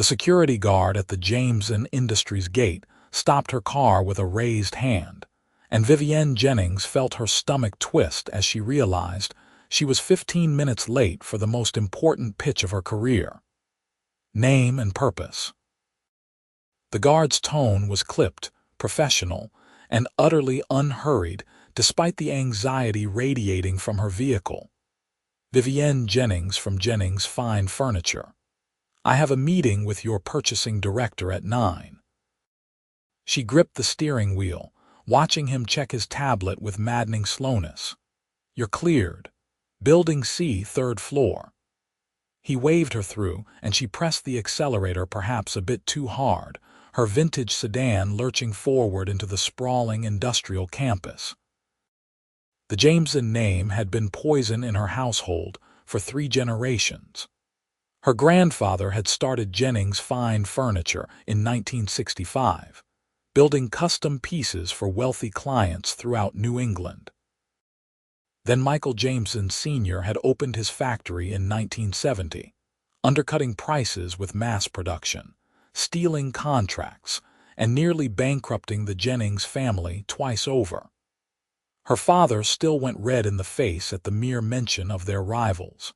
The security guard at the Jameson Industries gate stopped her car with a raised hand, and Vivienne Jennings felt her stomach twist as she realized she was 15 minutes late for the most important pitch of her career. Name and purpose. The guard's tone was clipped, professional, and utterly unhurried despite the anxiety radiating from her vehicle. Vivienne Jennings from Jennings Fine Furniture. I have a meeting with your purchasing director at 9. She gripped the steering wheel, watching him check his tablet with maddening slowness. You're cleared. Building C, 3rd floor. He waved her through, and she pressed the accelerator perhaps a bit too hard, her vintage sedan lurching forward into the sprawling industrial campus. The Jameson name had been poison in her household for 3 generations. Her grandfather had started Jennings Fine Furniture in 1965, building custom pieces for wealthy clients throughout New England. Then Michael Jameson Sr. had opened his factory in 1970, undercutting prices with mass production, stealing contracts, and nearly bankrupting the Jennings family twice over. Her father still went red in the face at the mere mention of their rivals.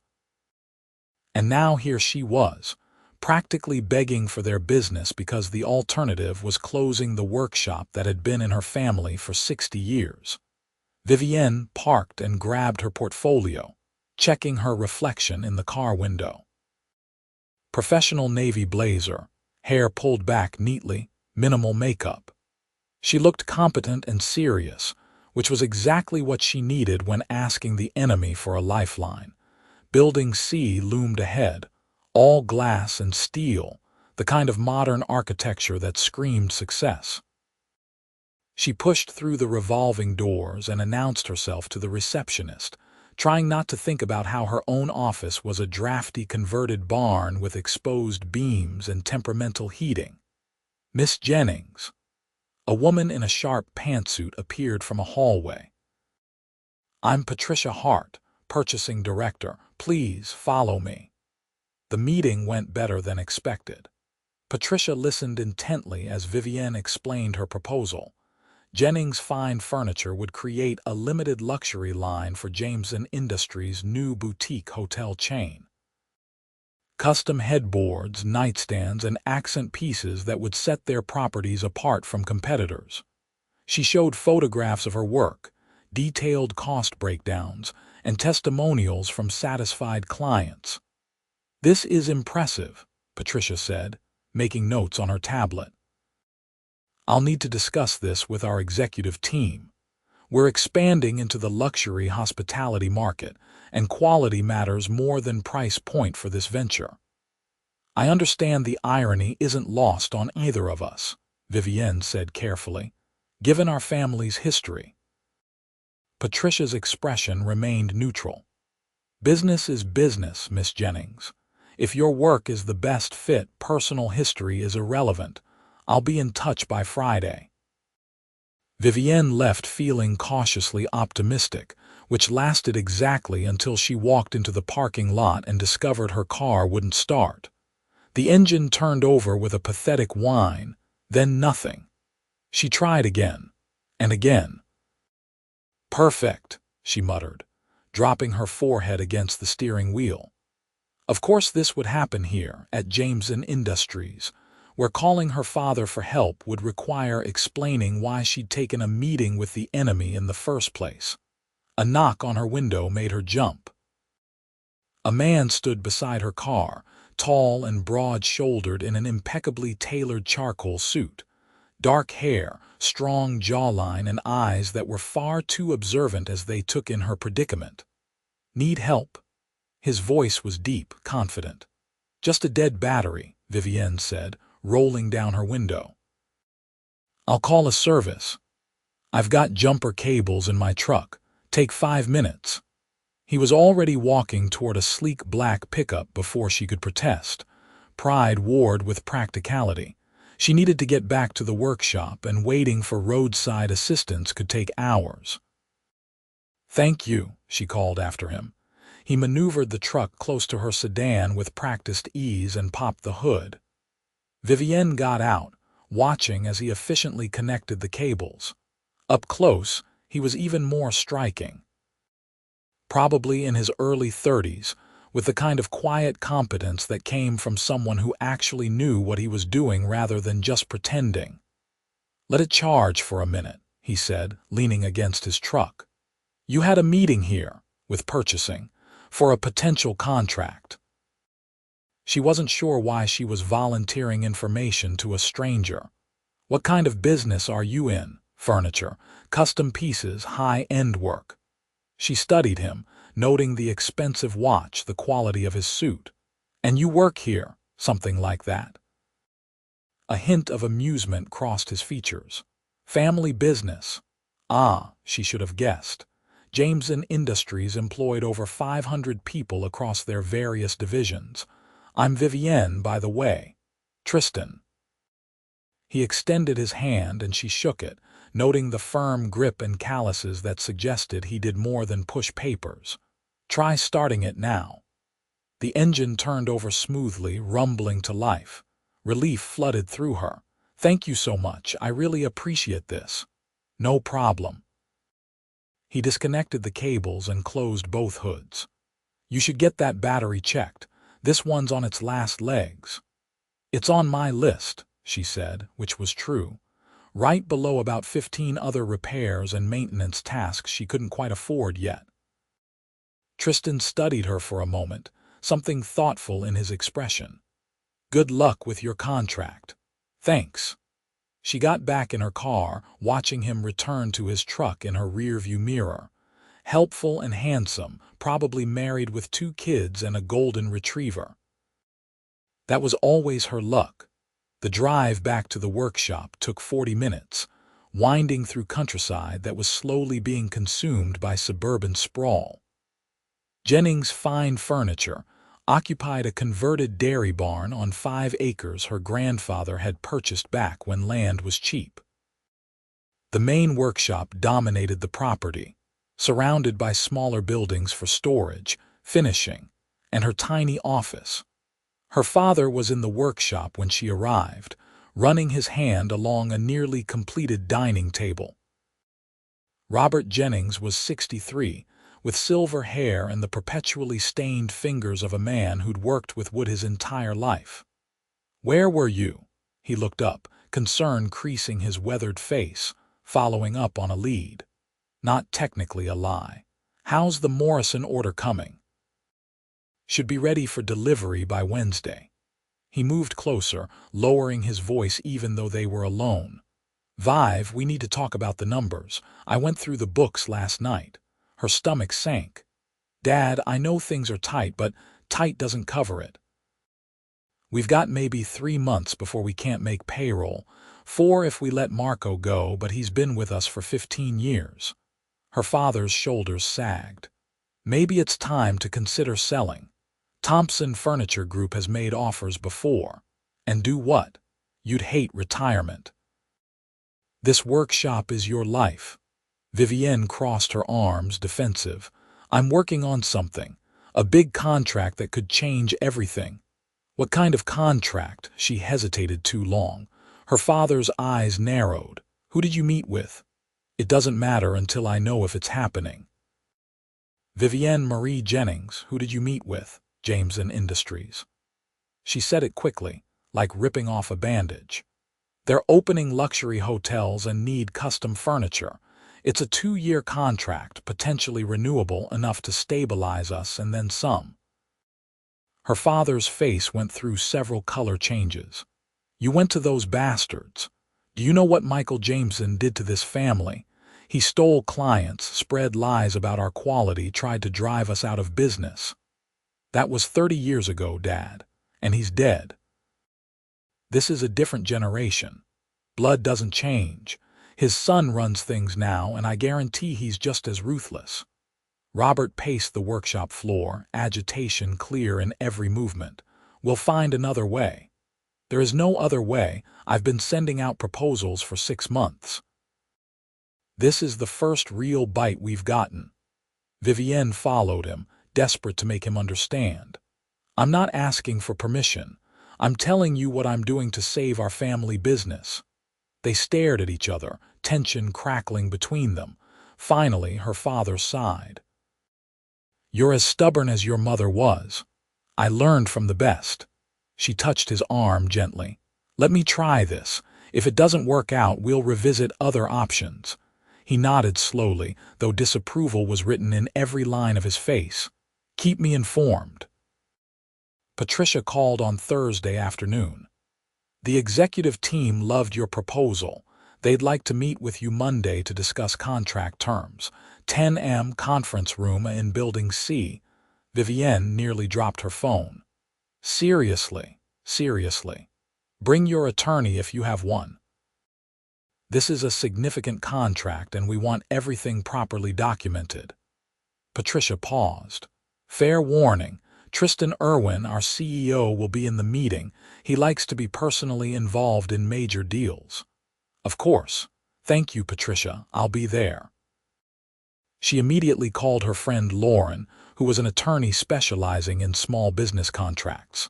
And now here she was, practically begging for their business because the alternative was closing the workshop that had been in her family for 60 years. Vivienne parked and grabbed her portfolio, checking her reflection in the car window. Professional navy blazer, hair pulled back neatly, minimal makeup. She looked competent and serious, which was exactly what she needed when asking the enemy for a lifeline. Building C loomed ahead, all glass and steel, the kind of modern architecture that screamed success. She pushed through the revolving doors and announced herself to the receptionist, trying not to think about how her own office was a drafty converted barn with exposed beams and temperamental heating. Miss Jennings. A woman in a sharp pantsuit appeared from a hallway. I'm Patricia Hart, purchasing director. Please follow me. The meeting went better than expected. Patricia listened intently as Vivienne explained her proposal. Jennings Fine Furniture would create a limited luxury line for Jameson Industries' new boutique hotel chain. Custom headboards, nightstands, and accent pieces that would set their properties apart from competitors. She showed photographs of her work, detailed cost breakdowns, and testimonials from satisfied clients. This is impressive, Patricia said, making notes on her tablet. I'll need to discuss this with our executive team. We're expanding into the luxury hospitality market, and quality matters more than price point for this venture. I understand the irony isn't lost on either of us, Vivienne said carefully, given our family's history. Patricia's expression remained neutral. Business is business, Miss Jennings. If your work is the best fit, personal history is irrelevant. I'll be in touch by Friday. Vivienne left feeling cautiously optimistic, which lasted exactly until she walked into the parking lot and discovered her car wouldn't start. The engine turned over with a pathetic whine, then nothing. She tried again, and again. Perfect, she muttered, dropping her forehead against the steering wheel. Of course this would happen here, at Jameson Industries, where calling her father for help would require explaining why she'd taken a meeting with the enemy in the first place. A knock on her window made her jump. A man stood beside her car, tall and broad-shouldered in an impeccably tailored charcoal suit. Dark hair, strong jawline, and eyes that were far too observant as they took in her predicament. Need help? His voice was deep, confident. Just a dead battery, Vivienne said, rolling down her window. I'll call a service. I've got jumper cables in my truck. Take 5 minutes. He was already walking toward a sleek black pickup before she could protest. Pride warred with practicality. She needed to get back to the workshop, and waiting for roadside assistance could take hours. Thank you, she called after him. He maneuvered the truck close to her sedan with practiced ease and popped the hood. Vivienne got out, watching as he efficiently connected the cables. Up close, he was even more striking. Probably in his early 30s, with the kind of quiet competence that came from someone who actually knew what he was doing rather than just pretending. "Let it charge for a minute," he said, leaning against his truck. "You had a meeting here, with purchasing, for a potential contract." She wasn't sure why she was volunteering information to a stranger. "What kind of business are you in? Furniture, custom pieces, high-end work?" She studied him, noting the expensive watch, the quality of his suit. "And you work here, something like that?" A hint of amusement crossed his features. "Family business." Ah, she should have guessed. Jameson Industries employed over 500 people across their various divisions. "I'm Vivienne, by the way. Tristan." He extended his hand and she shook it, noting the firm grip and calluses that suggested he did more than push papers. "Try starting it now." The engine turned over smoothly, rumbling to life. Relief flooded through her. "Thank you so much. I really appreciate this." "No problem." He disconnected the cables and closed both hoods. "You should get that battery checked. This one's on its last legs." "It's on my list," she said, which was true. Right below about 15 other repairs and maintenance tasks she couldn't quite afford yet. Tristan studied her for a moment, something thoughtful in his expression. "Good luck with your contract." "Thanks." She got back in her car, watching him return to his truck in her rearview mirror. Helpful and handsome, probably married with 2 kids and a golden retriever. That was always her luck. The drive back to the workshop took 40 minutes, winding through countryside that was slowly being consumed by suburban sprawl. Jennings' fine furniture occupied a converted dairy barn on 5 acres her grandfather had purchased back when land was cheap. The main workshop dominated the property, surrounded by smaller buildings for storage, finishing, and her tiny office. Her father was in the workshop when she arrived, running his hand along a nearly completed dining table. Robert Jennings was 63, with silver hair and the perpetually stained fingers of a man who'd worked with wood his entire life. "Where were you?" He looked up, concern creasing his weathered face, following up on a lead. "Not technically a lie. How's the Morrison order coming?" "Should be ready for delivery by Wednesday." He moved closer, lowering his voice even though they were alone. "Viv, we need to talk about the numbers. I went through the books last night." Her stomach sank. "Dad, I know things are tight, but tight doesn't cover it. We've got maybe 3 months before we can't make payroll, 4 if we let Marco go, but he's been with us for 15 years. Her father's shoulders sagged. "Maybe it's time to consider selling. Thompson Furniture Group has made offers before. And do what? You'd hate retirement. This workshop is your life." Vivienne crossed her arms, defensive. "I'm working on something, a big contract that could change everything." "What kind of contract?" She hesitated too long. Her father's eyes narrowed. "Who did you meet with?" "It doesn't matter until I know if it's happening." "Vivienne Marie Jennings, who did you meet with?" "Jameson Industries." She said it quickly, like ripping off a bandage. "They're opening luxury hotels and need custom furniture. It's a 2-year contract, potentially renewable enough to stabilize us and then some." Her father's face went through several color changes. "You went to those bastards. Do you know what Michael Jameson did to this family? He stole clients, spread lies about our quality, tried to drive us out of business. That was 30 years ago, Dad, and he's dead. This is a different generation. Blood doesn't change. His son runs things now, and I guarantee he's just as ruthless." Robert paced the workshop floor, agitation clear in every movement. "We'll find another way." "There is no other way. I've been sending out proposals for 6 months. This is the first real bite we've gotten." Vivienne followed him, desperate to make him understand. "I'm not asking for permission. I'm telling you what I'm doing to save our family business." They stared at each other, tension crackling between them. Finally, her father sighed. "You're as stubborn as your mother was. I learned from the best." She touched his arm gently. "Let me try this. If it doesn't work out, we'll revisit other options." He nodded slowly, though disapproval was written in every line of his face. "Keep me informed." Patricia called on Thursday afternoon. "The executive team loved your proposal. They'd like to meet with you Monday to discuss contract terms. 10 a.m. conference room in Building C." Vivienne nearly dropped her phone. Seriously. Bring your attorney if you have one. This is a significant contract and we want everything properly documented." Patricia paused. "Fair warning. Tristan Irwin, our CEO, will be in the meeting. He likes to be personally involved in major deals." "Of course. Thank you, Patricia. I'll be there." She immediately called her friend Lauren, who was an attorney specializing in small business contracts.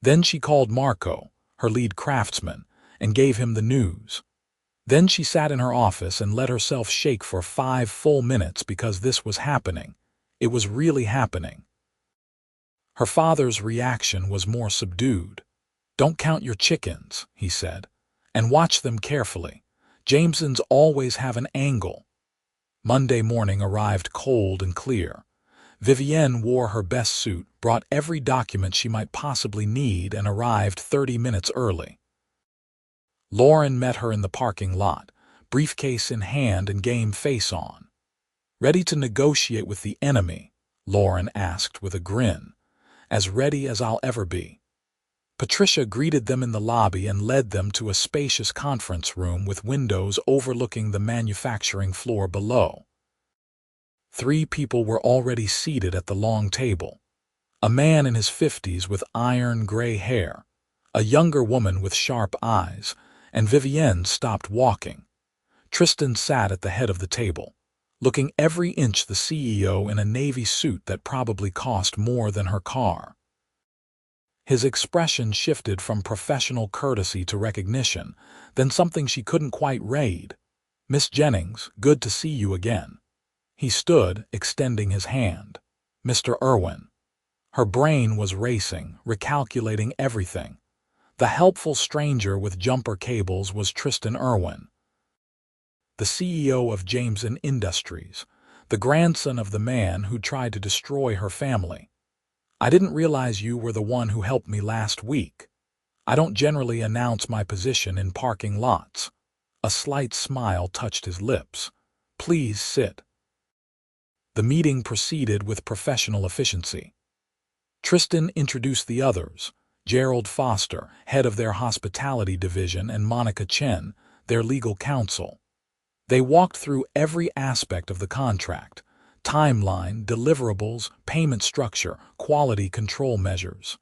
Then she called Marco, her lead craftsman, and gave him the news. Then she sat in her office and let herself shake for 5 full minutes because this was happening. It was really happening. Her father's reaction was more subdued. "Don't count your chickens," he said, "and watch them carefully. Jamesons always have an angle." Monday morning arrived cold and clear. Vivienne wore her best suit, brought every document she might possibly need, and arrived 30 minutes early. Lauren met her in the parking lot, briefcase in hand and game face on. "Ready to negotiate with the enemy?" Lauren asked with a grin. "As ready as I'll ever be." Patricia greeted them in the lobby and led them to a spacious conference room with windows overlooking the manufacturing floor below. 3 people were already seated at the long table. A man in his 50s with iron gray hair, a younger woman with sharp eyes, and Vivienne stopped walking. Tristan sat at the head of the table, looking every inch the CEO in a navy suit that probably cost more than her car. His expression shifted from professional courtesy to recognition, then something she couldn't quite read. "Miss Jennings, good to see you again." He stood, extending his hand. "Mr. Irwin." Her brain was racing, recalculating everything. The helpful stranger with jumper cables was Tristan Irwin, the CEO of Jameson Industries, the grandson of the man who tried to destroy her family. "I didn't realize you were the one who helped me last week. I don't generally announce my position in parking lots." A slight smile touched his lips. "Please sit." The meeting proceeded with professional efficiency. Tristan introduced the others: Gerald Foster, head of their hospitality division, and Monica Chen, their legal counsel. They walked through every aspect of the contract: timeline, deliverables, payment structure, quality control measures.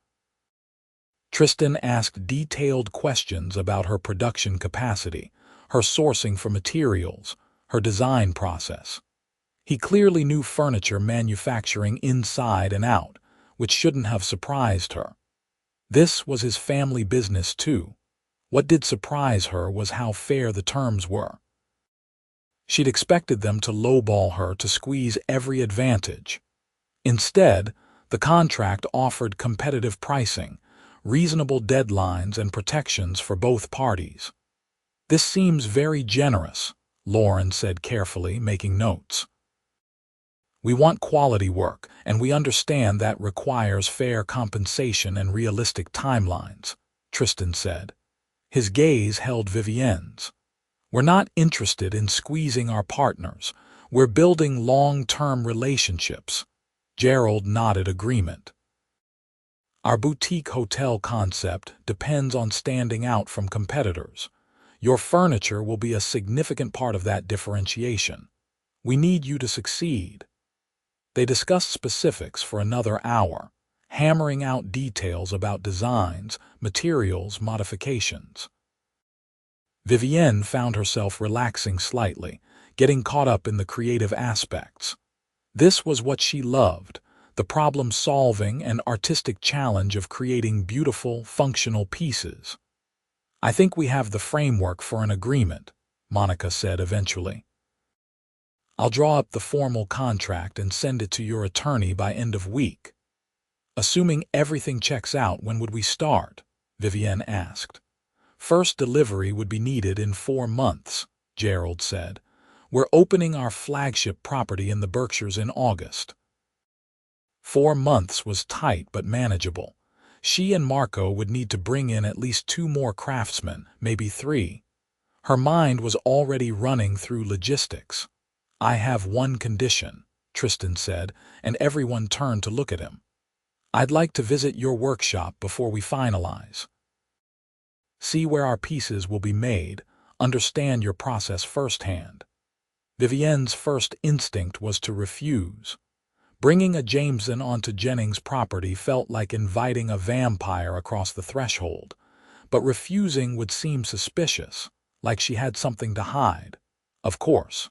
Tristan asked detailed questions about her production capacity, her sourcing for materials, her design process. He clearly knew furniture manufacturing inside and out, which shouldn't have surprised her. This was his family business too. What did surprise her was how fair the terms were. She'd expected them to lowball her to squeeze every advantage. Instead, the contract offered competitive pricing, reasonable deadlines, and protections for both parties. "This seems very generous," Lauren said carefully, making notes. "We want quality work, and we understand that requires fair compensation and realistic timelines," Tristan said. His gaze held Vivienne's. "We're not interested in squeezing our partners. We're building long-term relationships." Gerald nodded agreement. "Our boutique hotel concept depends on standing out from competitors. Your furniture will be a significant part of that differentiation. We need you to succeed." They discussed specifics for another hour, hammering out details about designs, materials, modifications. Vivienne found herself relaxing slightly, getting caught up in the creative aspects. This was what she loved, the problem-solving and artistic challenge of creating beautiful, functional pieces. "I think we have the framework for an agreement," Monica said eventually. "I'll draw up the formal contract and send it to your attorney by end of week." "Assuming everything checks out, when would we start?" Vivienne asked. "First delivery would be needed in 4 months, Gerald said. "We're opening our flagship property in the Berkshires in August." 4 months was tight but manageable. She and Marco would need to bring in at least 2 more craftsmen, maybe 3. Her mind was already running through logistics. "I have one condition," Tristan said, and everyone turned to look at him. "I'd like to visit your workshop before we finalize. See where our pieces will be made, understand your process firsthand." Vivienne's first instinct was to refuse. Bringing a Jameson onto Jennings' property felt like inviting a vampire across the threshold, but refusing would seem suspicious, like she had something to hide. "Of course.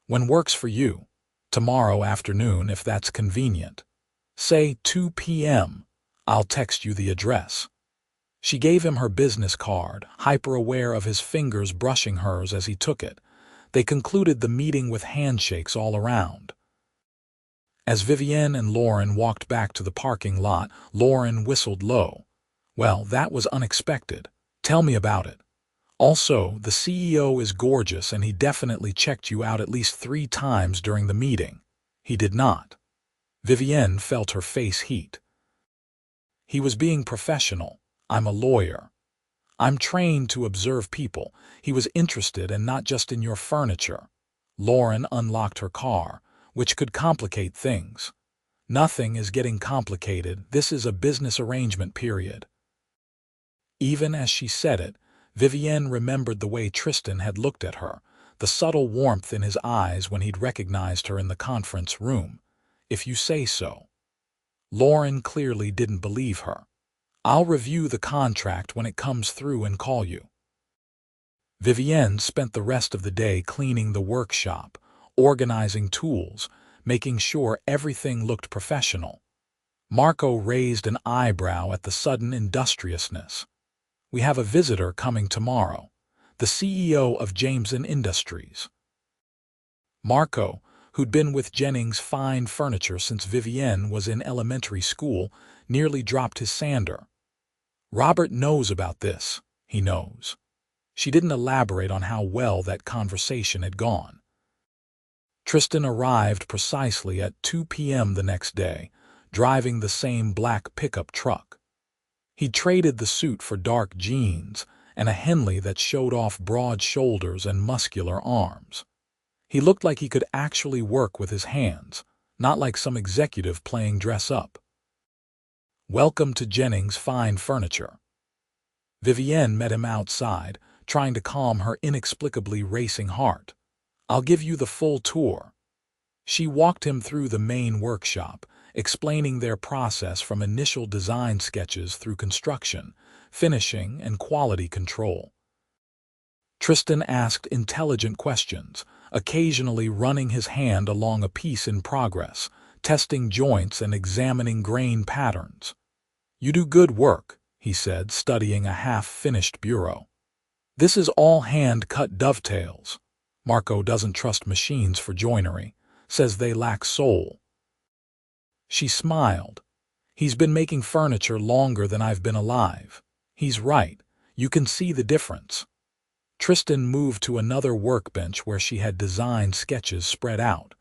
When works for you? Tomorrow afternoon, if that's convenient. Say 2 p.m. I'll text you the address." She gave him her business card, hyper-aware of his fingers brushing hers as he took it. They concluded the meeting with handshakes all around. As Vivienne and Lauren walked back to the parking lot, Lauren whistled low. "Well, that was unexpected. Tell me about it. Also, the CEO is gorgeous and he definitely checked you out at least 3 times during the meeting." "He did not." Vivienne felt her face heat. "He was being professional. I'm a lawyer. I'm trained to observe people. He was interested and not just in your furniture." Lauren unlocked her car, which could complicate things. "Nothing is getting complicated. This is a business arrangement, period." Even as she said it, Vivienne remembered the way Tristan had looked at her, the subtle warmth in his eyes when he'd recognized her in the conference room. "If you say so." Lauren clearly didn't believe her. "I'll review the contract when it comes through and call you." Vivienne spent the rest of the day cleaning the workshop, organizing tools, making sure everything looked professional. Marco raised an eyebrow at the sudden industriousness. "We have a visitor coming tomorrow, the CEO of Jameson Industries." Marco, who'd been with Jennings Fine Furniture since Vivienne was in elementary school, nearly dropped his sander. "Robert knows about this. He knows." She didn't elaborate on how well that conversation had gone. Tristan arrived precisely at 2 p.m. the next day, driving the same black pickup truck. He'd traded the suit for dark jeans and a Henley that showed off broad shoulders and muscular arms. He looked like he could actually work with his hands, not like some executive playing dress-up. "Welcome to Jennings Fine Furniture." Vivienne met him outside, trying to calm her inexplicably racing heart. "I'll give you the full tour." She walked him through the main workshop, explaining their process from initial design sketches through construction, finishing, and quality control. Tristan asked intelligent questions, occasionally running his hand along a piece in progress, testing joints and examining grain patterns. "You do good work," he said, studying a half-finished bureau. "This is all hand-cut dovetails. Marco doesn't trust machines for joinery, says they lack soul." She smiled. "He's been making furniture longer than I've been alive. He's right. You can see the difference." Tristan moved to another workbench where she had design sketches spread out.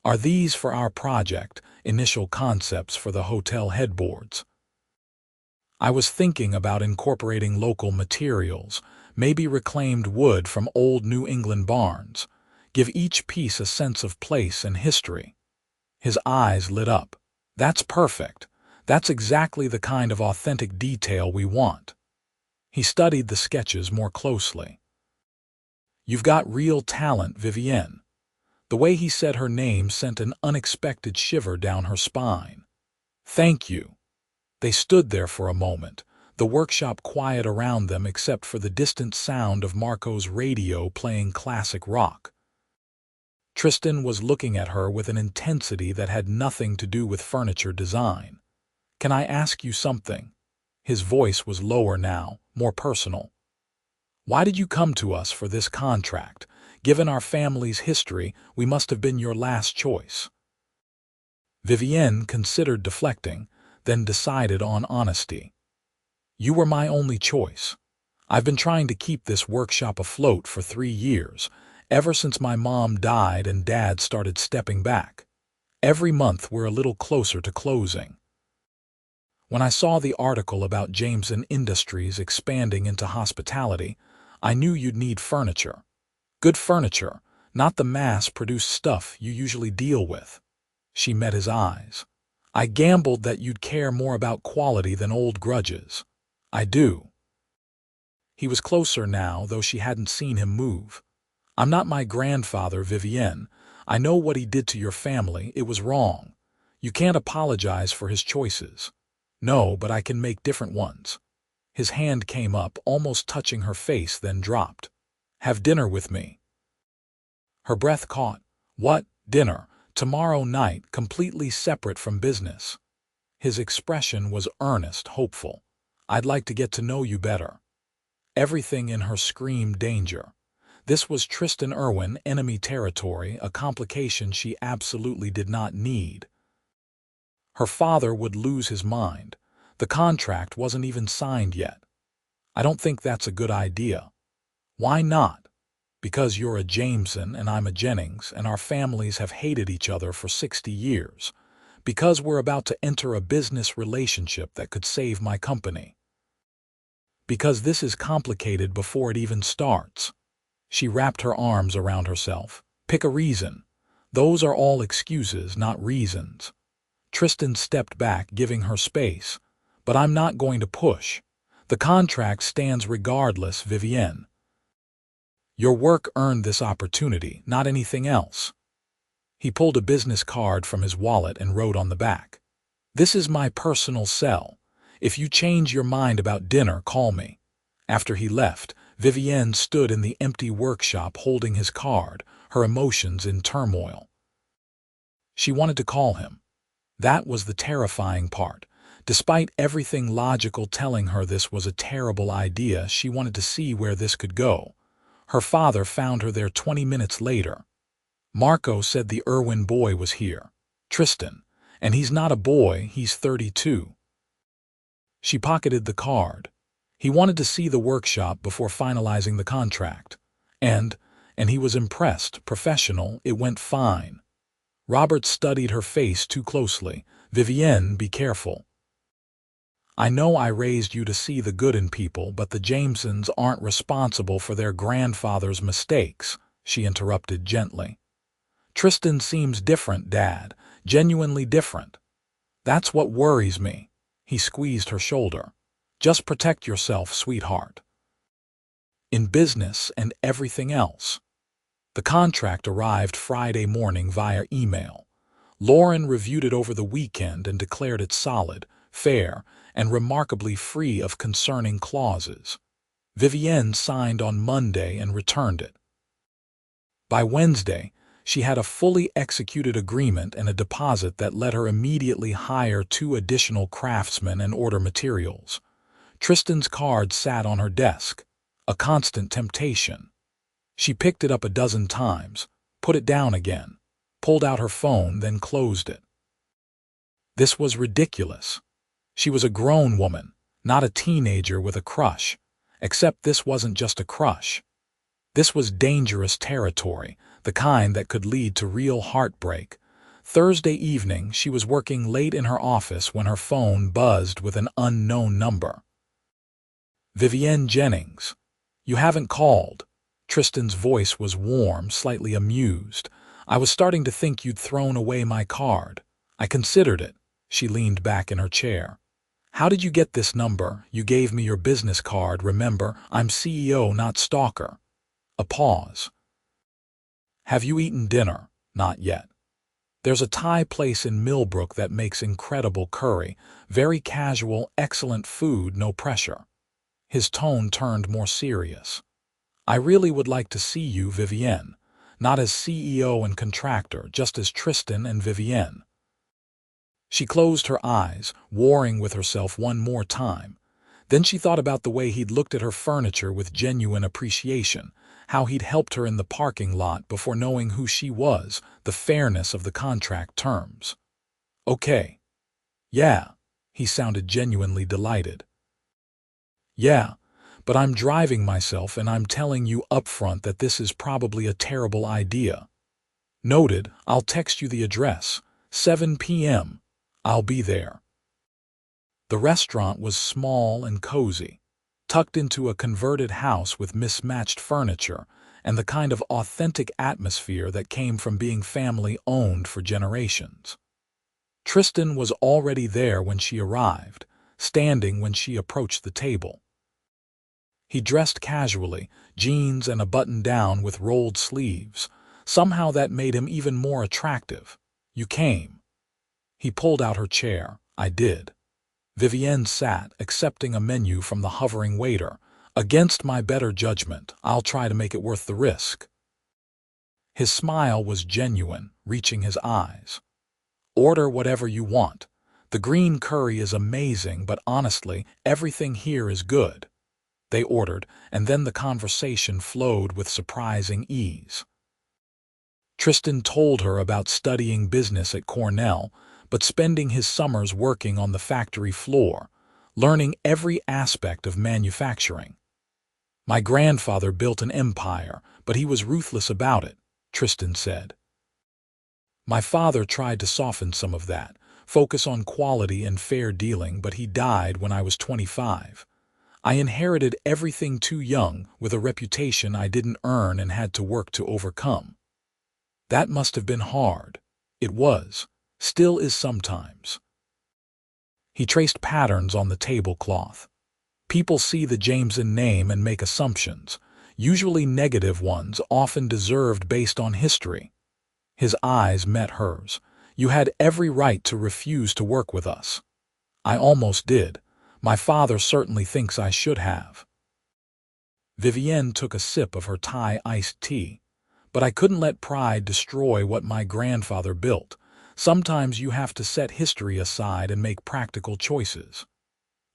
"Are these for our project, initial concepts for the hotel headboards?" "I was thinking about incorporating local materials, maybe reclaimed wood from old New England barns. Give each piece a sense of place and history." His eyes lit up. "That's perfect. That's exactly the kind of authentic detail we want." He studied the sketches more closely. "You've got real talent, Vivienne." The way he said her name sent an unexpected shiver down her spine. "Thank you." They stood there for a moment, the workshop quiet around them except for the distant sound of Marco's radio playing classic rock. Tristan was looking at her with an intensity that had nothing to do with furniture design. "Can I ask you something?" His voice was lower now, more personal. "Why did you come to us for this contract? Given our family's history, we must have been your last choice." Vivienne considered deflecting, then decided on honesty. "You were my only choice. I've been trying to keep this workshop afloat for 3 years, ever since my mom died and Dad started stepping back. Every month we're a little closer to closing. When I saw the article about Jameson Industries expanding into hospitality, I knew you'd need furniture. Good furniture, not the mass-produced stuff you usually deal with." She met his eyes. "I gambled that you'd care more about quality than old grudges." "I do." He was closer now, though she hadn't seen him move. "I'm not my grandfather, Vivienne. I know what he did to your family. It was wrong. You can't apologize for his choices." "No, but I can make different ones." His hand came up, almost touching her face, then dropped. "Have dinner with me." Her breath caught. "What? Dinner? Tomorrow night, completely separate from business?" His expression was earnest, hopeful. "I'd like to get to know you better." Everything in her screamed danger. This was Tristan Irwin, enemy territory, a complication she absolutely did not need. Her father would lose his mind. The contract wasn't even signed yet. "I don't think that's a good idea." "Why not?" "Because you're a Jameson and I'm a Jennings, and our families have hated each other for 60 years. Because we're about to enter a business relationship that could save my company. Because this is complicated before it even starts." She wrapped her arms around herself. "Pick a reason." "Those are all excuses, not reasons." Tristan stepped back, giving her space. "But I'm not going to push. The contract stands regardless, Vivienne. Your work earned this opportunity, not anything else." He pulled a business card from his wallet and wrote on the back, "This is my personal cell. If you change your mind about dinner, call me." After he left, Vivienne stood in the empty workshop holding his card, her emotions in turmoil. She wanted to call him. That was the terrifying part. Despite everything logical telling her this was a terrible idea, she wanted to see where this could go. Her father found her there 20 minutes later. "Marco said the Irwin boy was here. Tristan. And he's not a boy, he's 32. She pocketed the card. "He wanted to see the workshop before finalizing the contract. And he was impressed, professional, it went fine." Robert studied her face too closely. "Vivienne, be careful. I know I raised you to see the good in people, but the Jamesons aren't responsible for their grandfather's mistakes," she interrupted gently. "Tristan seems different, Dad, genuinely different. That's what worries me." He squeezed her shoulder. "Just protect yourself, sweetheart. In business and everything else." The contract arrived Friday morning via email. Lauren reviewed it over the weekend and declared it solid, fair, and remarkably free of concerning clauses. Vivienne signed on Monday and returned it. By Wednesday, she had a fully executed agreement and a deposit that let her immediately hire 2 additional craftsmen and order materials. Tristan's card sat on her desk, a constant temptation. She picked it up a dozen times, put it down again, pulled out her phone, then closed it. This was ridiculous. She was a grown woman, not a teenager with a crush. Except this wasn't just a crush. This was dangerous territory, the kind that could lead to real heartbreak. Thursday evening, she was working late in her office when her phone buzzed with an unknown number. "Vivienne Jennings. You haven't called." Tristan's voice was warm, slightly amused. "I was starting to think you'd thrown away my card. I considered it." She leaned back in her chair. "How did you get this number? You gave me your business card, remember? I'm CEO, not stalker." A pause. "Have you eaten dinner?" "Not yet." "There's a Thai place in Millbrook that makes incredible curry. Very casual, excellent food, no pressure." His tone turned more serious. "I really would like to see you, Vivienne. not as CEO and contractor, just as Tristan and Vivienne. She closed her eyes, warring with herself one more time. Then she thought about the way he'd looked at her furniture with genuine appreciation, how he'd helped her in the parking lot before knowing who she was, the fairness of the contract terms. Okay. Yeah, he sounded genuinely delighted. Yeah, but I'm driving myself and I'm telling you upfront that this is probably a terrible idea. Noted, I'll text you the address. 7 p.m. I'll be there. The restaurant was small and cozy, tucked into a converted house with mismatched furniture and the kind of authentic atmosphere that came from being family-owned for generations. Tristan was already there when she arrived, standing when she approached the table. He dressed casually, jeans and a button-down with rolled sleeves. Somehow that made him even more attractive. You came. He pulled out her chair. I did. Vivienne sat, accepting a menu from the hovering waiter. Against my better judgment, I'll try to make it worth the risk. His smile was genuine, reaching his eyes. Order whatever you want. The green curry is amazing, but honestly, everything here is good. They ordered, and then the conversation flowed with surprising ease. Tristan told her about studying business at Cornell, but spending his summers working on the factory floor, learning every aspect of manufacturing. My grandfather built an empire, but he was ruthless about it, Tristan said. My father tried to soften some of that, focus on quality and fair dealing, but he died when I was 25. I inherited everything too young, with a reputation I didn't earn and had to work to overcome. That must have been hard. It was. Still is sometimes. He traced patterns on the tablecloth. People see the Jameson name and make assumptions, usually negative ones, often deserved based on history. His eyes met hers. You had every right to refuse to work with us. I almost did. My father certainly thinks I should have. Vivienne took a sip of her Thai iced tea. But I couldn't let pride destroy what my grandfather built. Sometimes you have to set history aside and make practical choices.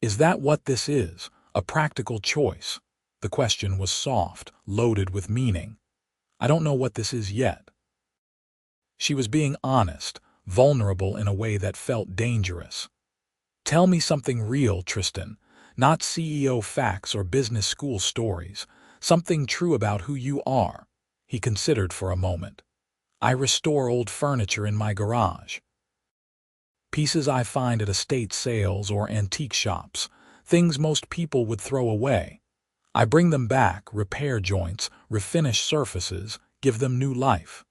Is that what this is? A practical choice? The question was soft, loaded with meaning. I don't know what this is yet. She was being honest, vulnerable in a way that felt dangerous. Tell me something real, Tristan, not CEO facts or business school stories, something true about who you are. He considered for a moment. I restore old furniture in my garage. Pieces I find at estate sales or antique shops, things most people would throw away. I bring them back, repair joints, refinish surfaces, give them new life.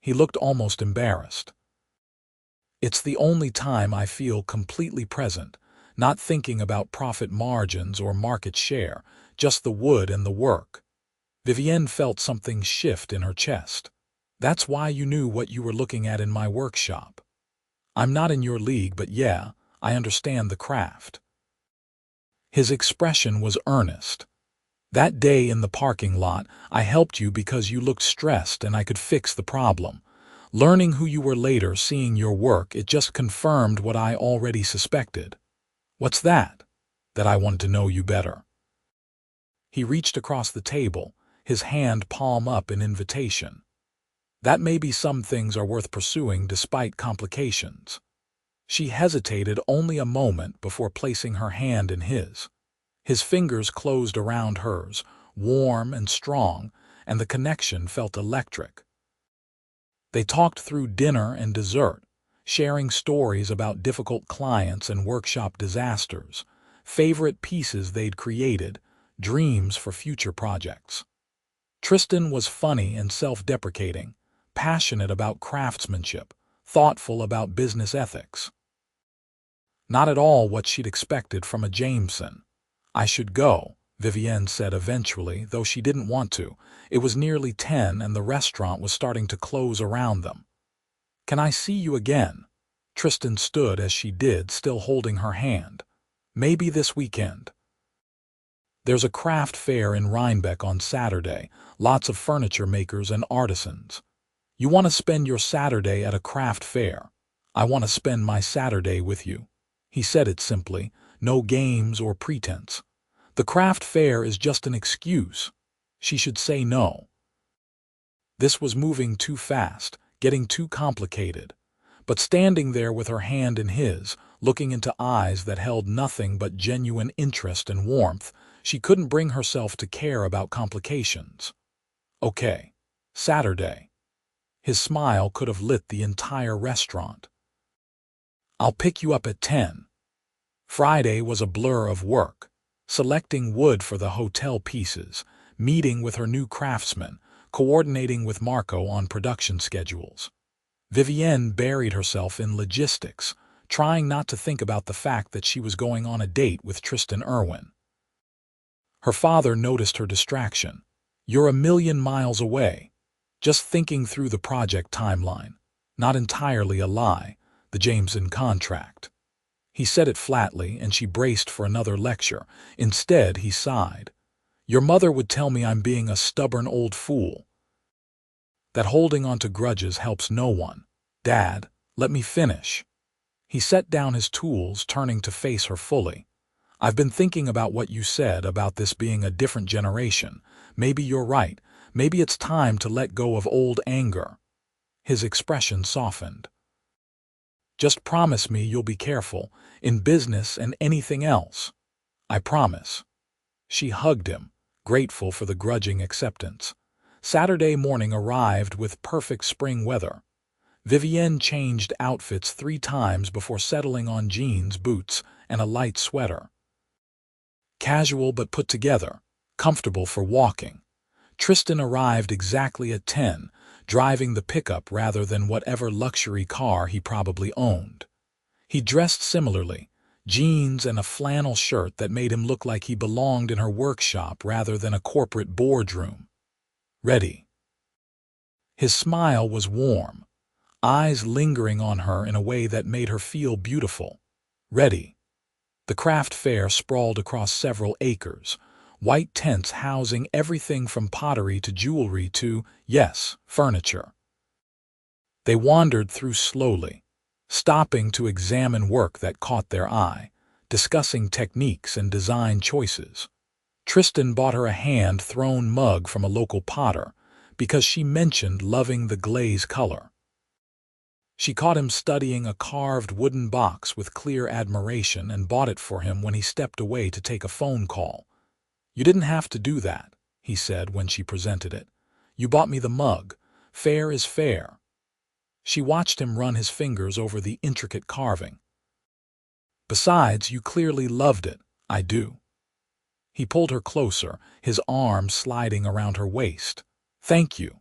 He looked almost embarrassed. It's the only time I feel completely present, not thinking about profit margins or market share, just the wood and the work. Vivienne felt something shift in her chest. That's why you knew what you were looking at in my workshop. I'm not in your league, but yeah, I understand the craft. His expression was earnest. That day in the parking lot, I helped you because you looked stressed and I could fix the problem. Learning who you were later, seeing your work, it just confirmed what I already suspected. What's that? That I wanted to know you better. He reached across the table, his hand palm up in invitation. That maybe some things are worth pursuing despite complications. She hesitated only a moment before placing her hand in his. His fingers closed around hers, warm and strong, and the connection felt electric. They talked through dinner and dessert, sharing stories about difficult clients and workshop disasters, favorite pieces they'd created, dreams for future projects. Tristan was funny and self-deprecating, passionate about craftsmanship, thoughtful about business ethics. Not at all what she'd expected from a Jameson. I should go, Vivienne said eventually, though she didn't want to. It was nearly 10 and the restaurant was starting to close around them. Can I see you again? Tristan stood as she did, still holding her hand. Maybe this weekend. There's a craft fair in Rhinebeck on Saturday, lots of furniture makers and artisans. You want to spend your Saturday at a craft fair. I want to spend my Saturday with you. He said it simply, no games or pretense. The craft fair is just an excuse. She should say no. This was moving too fast, getting too complicated. But standing there with her hand in his, looking into eyes that held nothing but genuine interest and warmth, she couldn't bring herself to care about complications. Okay, Saturday. His smile could have lit the entire restaurant. I'll pick you up at 10. Friday was a blur of work, selecting wood for the hotel pieces, meeting with her new craftsman, coordinating with Marco on production schedules. Vivienne buried herself in logistics, trying not to think about the fact that she was going on a date with Tristan Irwin. Her father noticed her distraction. You're a million miles away. Just thinking through the project timeline. Not entirely a lie, the Jameson contract. He said it flatly, and she braced for another lecture. Instead, he sighed. Your mother would tell me I'm being a stubborn old fool. That holding on to grudges helps no one. Dad, let me finish. He set down his tools, turning to face her fully. I've been thinking about what you said about this being a different generation. Maybe you're right. Maybe it's time to let go of old anger. His expression softened. Just promise me you'll be careful, in business and anything else. I promise. She hugged him, grateful for the grudging acceptance. Saturday morning arrived with perfect spring weather. Vivienne changed outfits 3 times before settling on jeans, boots, and a light sweater. Casual but put together, comfortable for walking. Tristan arrived exactly at 10, driving the pickup rather than whatever luxury car he probably owned. He dressed similarly, jeans and a flannel shirt that made him look like he belonged in her workshop rather than a corporate boardroom. Ready. His smile was warm, eyes lingering on her in a way that made her feel beautiful. Ready. The craft fair sprawled across several acres, white tents housing everything from pottery to jewelry to, yes, furniture. They wandered through slowly, stopping to examine work that caught their eye, discussing techniques and design choices. Tristan bought her a hand-thrown mug from a local potter because she mentioned loving the glaze color. She caught him studying a carved wooden box with clear admiration and bought it for him when he stepped away to take a phone call. You didn't have to do that, he said when she presented it. You bought me the mug. Fair is fair. She watched him run his fingers over the intricate carving. Besides, you clearly loved it. I do. He pulled her closer, his arm sliding around her waist. Thank you.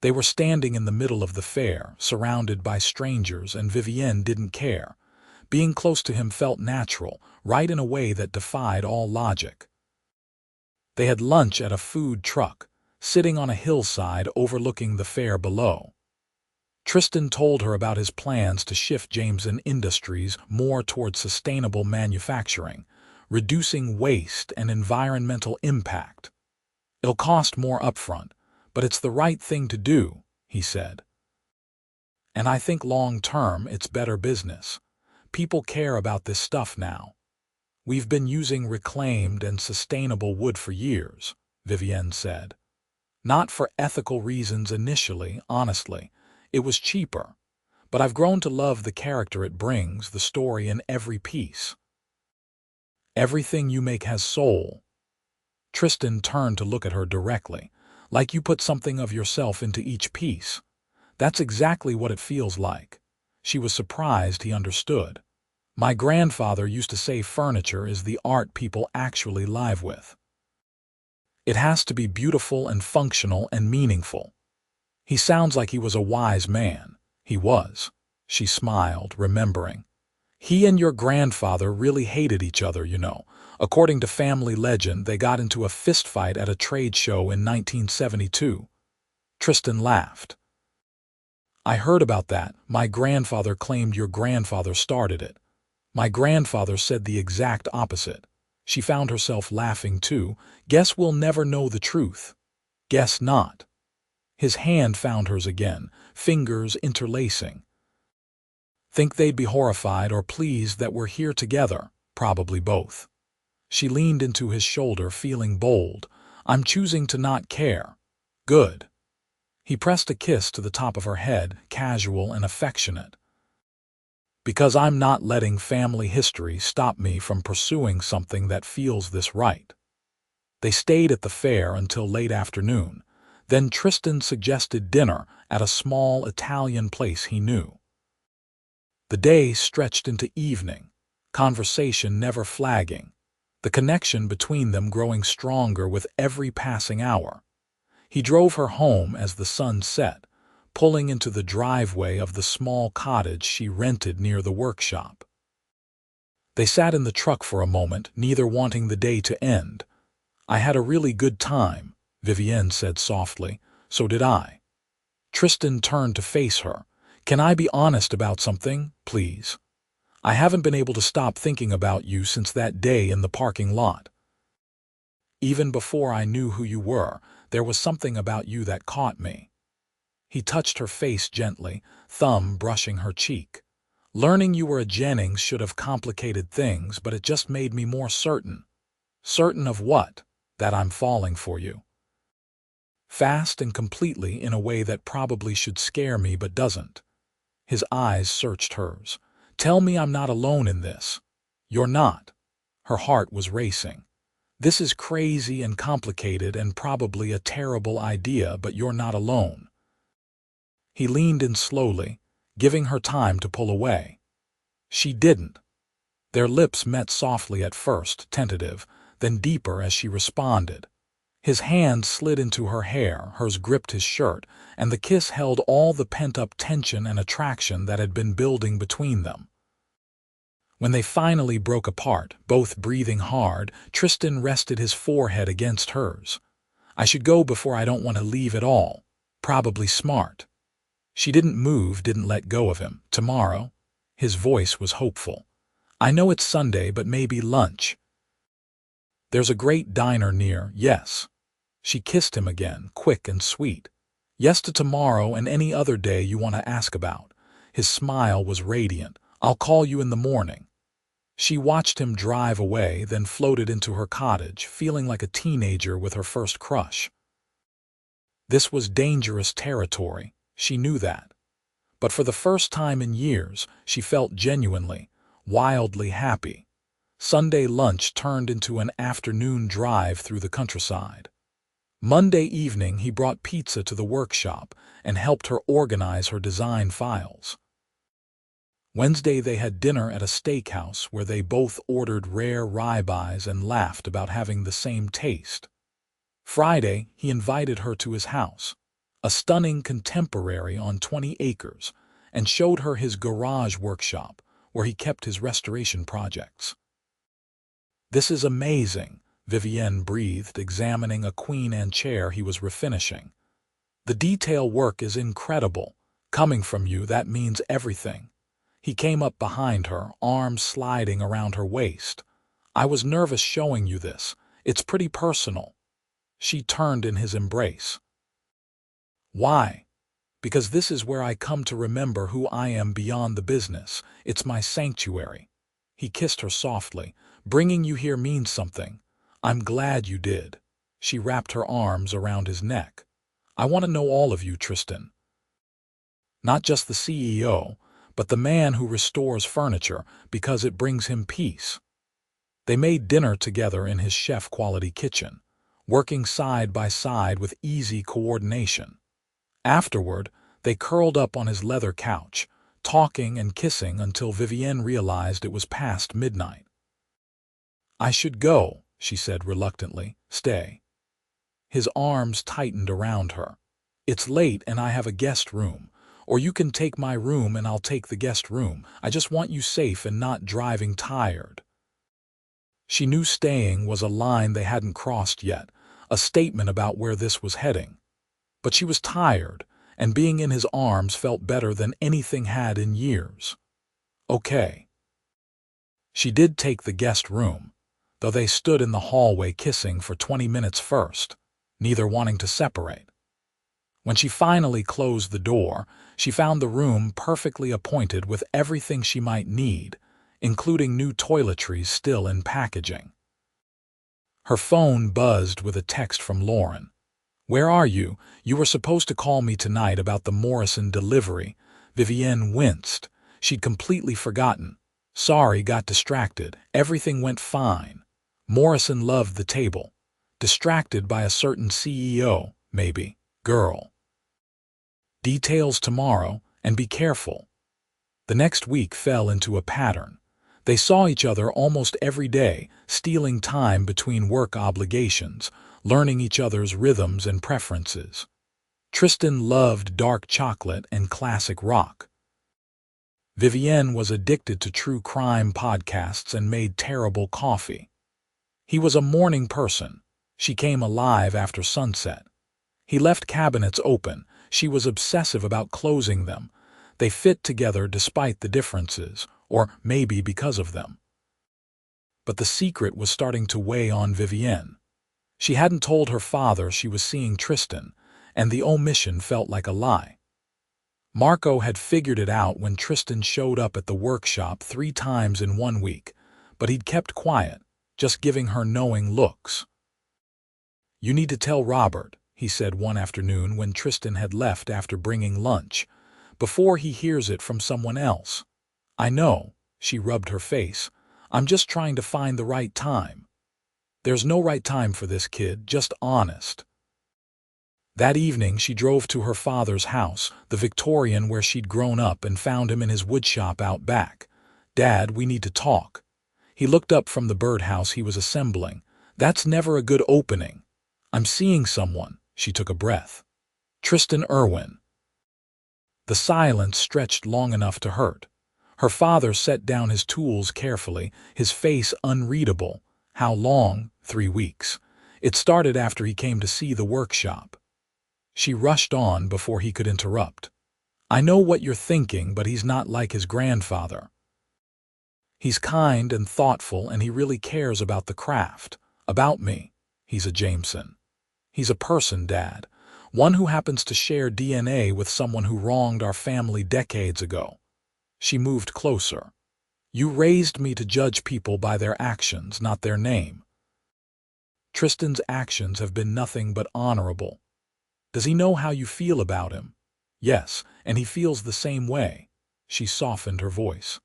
They were standing in the middle of the fair, surrounded by strangers, and Vivienne didn't care. Being close to him felt natural, right in a way that defied all logic. They had lunch at a food truck, sitting on a hillside overlooking the fair below. Tristan told her about his plans to shift Jameson Industries more toward sustainable manufacturing, reducing waste and environmental impact. It'll cost more upfront, but it's the right thing to do, he said. And I think long-term it's better business. People care about this stuff now. We've been using reclaimed and sustainable wood for years, Vivienne said. Not for ethical reasons initially, honestly. It was cheaper. But I've grown to love the character it brings, the story in every piece. Everything you make has soul. Tristan turned to look at her directly, like you put something of yourself into each piece. That's exactly what it feels like. She was surprised he understood. My grandfather used to say furniture is the art people actually live with. It has to be beautiful and functional and meaningful. He sounds like he was a wise man. He was. She smiled, remembering. He and your grandfather really hated each other, you know. According to family legend, they got into a fistfight at a trade show in 1972. Tristan laughed. I heard about that. My grandfather claimed your grandfather started it. My grandfather said the exact opposite. She found herself laughing too. Guess we'll never know the truth. Guess not. His hand found hers again, fingers interlacing. Think they'd be horrified or pleased that we're here together? Probably both. She leaned into his shoulder, feeling bold. I'm choosing to not care. Good. He pressed a kiss to the top of her head, casual and affectionate. Because I'm not letting family history stop me from pursuing something that feels this right. They stayed at the fair until late afternoon. Then Tristan suggested dinner at a small Italian place he knew. The day stretched into evening, conversation never flagging, the connection between them growing stronger with every passing hour. He drove her home as the sun set, pulling into the driveway of the small cottage she rented near the workshop. They sat in the truck for a moment, neither wanting the day to end. I had a really good time, Vivienne said softly. So did I. Tristan turned to face her. Can I be honest about something, please? I haven't been able to stop thinking about you since that day in the parking lot. Even before I knew who you were, there was something about you that caught me. He touched her face gently, thumb brushing her cheek. Learning you were a Jennings should have complicated things, but it just made me more certain. Certain of what? That I'm falling for you. Fast and completely, in a way that probably should scare me but doesn't. His eyes searched hers. Tell me I'm not alone in this. You're not. Her heart was racing. This is crazy and complicated and probably a terrible idea, but you're not alone. He leaned in slowly, giving her time to pull away. She didn't. Their lips met softly at first, tentative, then deeper as she responded. His hand slid into her hair, hers gripped his shirt, and the kiss held all the pent-up tension and attraction that had been building between them. When they finally broke apart, both breathing hard, Tristan rested his forehead against hers. I should go before I don't want to leave at all. Probably smart. She didn't move, didn't let go of him. Tomorrow? His voice was hopeful. I know it's Sunday, but maybe lunch. There's a great diner near, yes. She kissed him again, quick and sweet. Yes to tomorrow and any other day you want to ask about. His smile was radiant. I'll call you in the morning. She watched him drive away, then floated into her cottage, feeling like a teenager with her first crush. This was dangerous territory. She knew that. But for the first time in years, she felt genuinely, wildly happy. Sunday lunch turned into an afternoon drive through the countryside. Monday evening, he brought pizza to the workshop and helped her organize her design files. Wednesday, they had dinner at a steakhouse where they both ordered rare ribeyes and laughed about having the same taste. Friday, he invited her to his house, a stunning contemporary on 20 acres, and showed her his garage workshop where he kept his restoration projects. This is amazing, Vivienne breathed, examining a Queen Anne chair he was refinishing. The detail work is incredible. Coming from you, that means everything. He came up behind her, arms sliding around her waist. I was nervous showing you this. It's pretty personal. She turned in his embrace. Why? Because this is where I come to remember who I am beyond the business. It's my sanctuary. He kissed her softly. Bringing you here means something. I'm glad you did. She wrapped her arms around his neck. I want to know all of you, Tristan. Not just the CEO, but the man who restores furniture because it brings him peace. They made dinner together in his chef-quality kitchen, working side by side with easy coordination. Afterward, they curled up on his leather couch, talking and kissing until Vivienne realized it was past midnight. I should go, she said reluctantly. Stay. His arms tightened around her. It's late and I have a guest room. Or you can take my room and I'll take the guest room. I just want you safe and not driving tired. She knew staying was a line they hadn't crossed yet, a statement about where this was heading. But she was tired, and being in his arms felt better than anything had in years. Okay. She did take the guest room. though they stood in the hallway kissing for 20 minutes first, neither wanting to separate. When she finally closed the door, she found the room perfectly appointed with everything she might need, including new toiletries still in packaging. Her phone buzzed with a text from Lauren. "Where are you? You were supposed to call me tonight about the Morrison delivery." Vivienne winced. She'd completely forgotten. "Sorry, got distracted. Everything went fine." Morrison loved the table. Distracted by a certain CEO, maybe. Girl. Details tomorrow, and be careful. The next week fell into a pattern. They saw each other almost every day, stealing time between work obligations, learning each other's rhythms and preferences. Tristan loved dark chocolate and classic rock. Vivienne was addicted to true crime podcasts and made terrible coffee. He was a morning person. She came alive after sunset. He left cabinets open. She was obsessive about closing them. They fit together despite the differences, or maybe because of them. But the secret was starting to weigh on Vivienne. She hadn't told her father she was seeing Tristan, and the omission felt like a lie. Marco had figured it out when Tristan showed up at the workshop 3 times in 1 week, but he'd kept quiet, just giving her knowing looks. "You need to tell Robert," he said one afternoon when Tristan had left after bringing lunch, "before he hears it from someone else." "I know," she rubbed her face. "I'm just trying to find the right time." "There's no right time for this, kid, just honest." That evening she drove to her father's house, the Victorian where she'd grown up, and found him in his woodshop out back. "Dad, we need to talk." He looked up from the birdhouse he was assembling. "That's never a good opening." "I'm seeing someone." She took a breath. "Tristan Irwin." The silence stretched long enough to hurt. Her father set down his tools carefully, his face unreadable. "How long?" 3 weeks. "It started after he came to see the workshop." She rushed on before he could interrupt. "I know what you're thinking, but he's not like his grandfather. He's kind and thoughtful, and he really cares about the craft. About me. He's a Jameson. He's a person, Dad. One who happens to share DNA with someone who wronged our family decades ago." She moved closer. "You raised me to judge people by their actions, not their name. Tristan's actions have been nothing but honorable. Does he know how you feel about him?" "Yes, and he feels the same way." She softened her voice.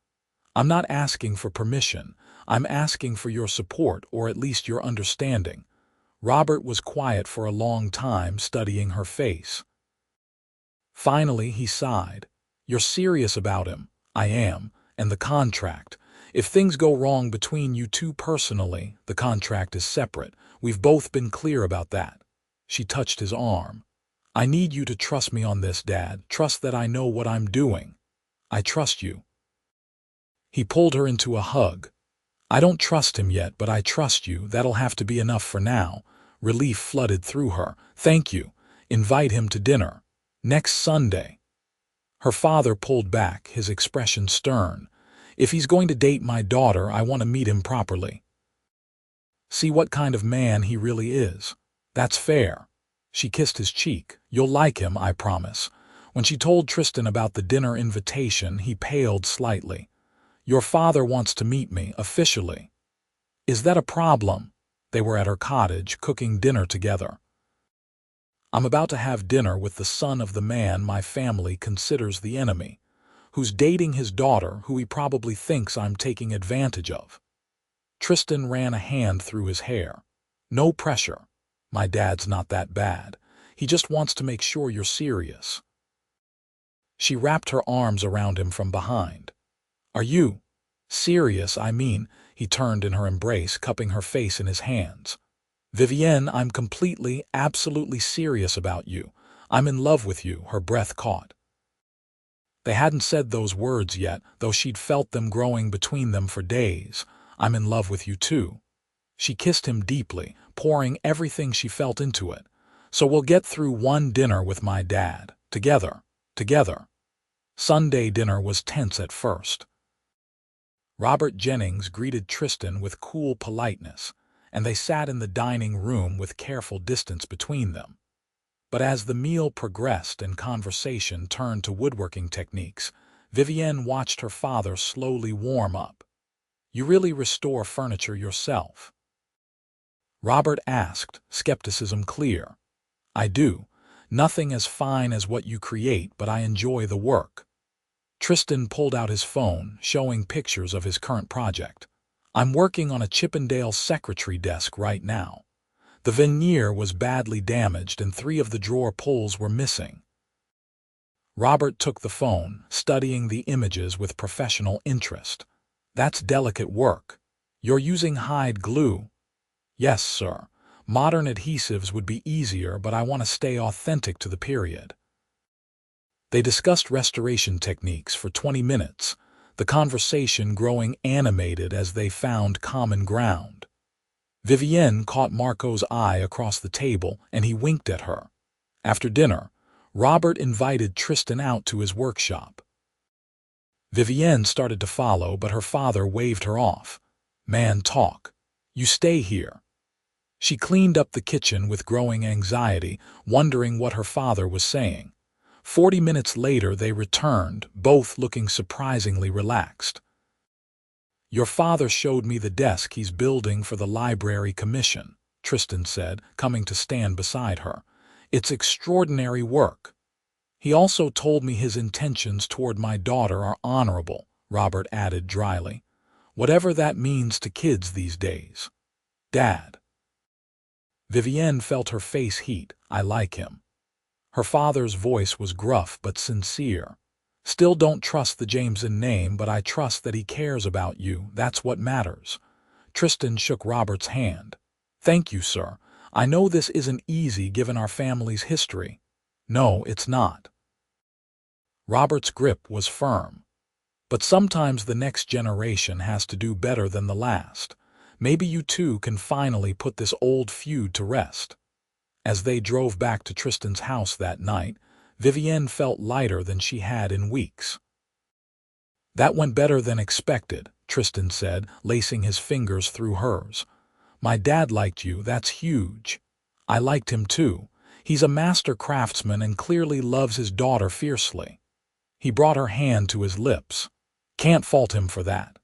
"I'm not asking for permission. I'm asking for your support, or at least your understanding." Robert was quiet for a long time, studying her face. Finally, he sighed. "You're serious about him." "I am. And the contract. If things go wrong between you two personally, the contract is separate. We've both been clear about that." She touched his arm. "I need you to trust me on this, Dad. Trust that I know what I'm doing." "I trust you." He pulled her into a hug. "I don't trust him yet, but I trust you. That'll have to be enough for now." Relief flooded through her. "Thank you. Invite him to dinner. Next Sunday." Her father pulled back, his expression stern. "If he's going to date my daughter, I want to meet him properly. See what kind of man he really is. That's fair." She kissed his cheek. "You'll like him, I promise." When she told Tristan about the dinner invitation, he paled slightly. "Your father wants to meet me, officially." "Is that a problem?" They were at her cottage, cooking dinner together. "I'm about to have dinner with the son of the man my family considers the enemy, who's dating his daughter, who he probably thinks I'm taking advantage of." Tristan ran a hand through his hair. "No pressure. My dad's not that bad. He just wants to make sure you're serious." She wrapped her arms around him from behind. "Are you serious? I mean," he turned in her embrace, cupping her face in his hands. "Vivienne, I'm completely, absolutely serious about you. I'm in love with you," her breath caught. They hadn't said those words yet, though she'd felt them growing between them for days. "I'm in love with you too." She kissed him deeply, pouring everything she felt into it. "So we'll get through one dinner with my dad. Together. Together." Sunday dinner was tense at first. Robert Jennings greeted Tristan with cool politeness, and they sat in the dining room with careful distance between them. But as the meal progressed and conversation turned to woodworking techniques, Vivienne watched her father slowly warm up. "You really restore furniture yourself?" Robert asked, skepticism clear. "I do. Nothing as fine as what you create, but I enjoy the work." Tristan pulled out his phone, showing pictures of his current project. "I'm working on a Chippendale secretary desk right now. The veneer was badly damaged and 3 of the drawer pulls were missing." Robert took the phone, studying the images with professional interest. "That's delicate work. You're using hide glue?" "Yes, sir. Modern adhesives would be easier, but I want to stay authentic to the period." They discussed restoration techniques for 20 minutes, the conversation growing animated as they found common ground. Vivienne caught Marco's eye across the table, and he winked at her. After dinner, Robert invited Tristan out to his workshop. Vivienne started to follow, but her father waved her off. "Man, talk. You stay here." She cleaned up the kitchen with growing anxiety, wondering what her father was saying. 40 minutes later they returned, both looking surprisingly relaxed. "Your father showed me the desk he's building for the library commission," Tristan said, coming to stand beside her. "It's extraordinary work." "He also told me his intentions toward my daughter are honorable," Robert added dryly. "Whatever that means to kids these days." "Dad." Vivienne felt her face heat. "I like him." Her father's voice was gruff but sincere. "Still don't trust the Jameson name, but I trust that he cares about you. That's what matters." Tristan shook Robert's hand. "Thank you, sir. I know this isn't easy given our family's history." "No, it's not." Robert's grip was firm. "But sometimes the next generation has to do better than the last. Maybe you two can finally put this old feud to rest." As they drove back to Tristan's house that night, Vivienne felt lighter than she had in weeks. "That went better than expected," Tristan said, lacing his fingers through hers. "My dad liked you, that's huge." "I liked him too. He's a master craftsman and clearly loves his daughter fiercely." He brought her hand to his lips. "Can't fault him for that."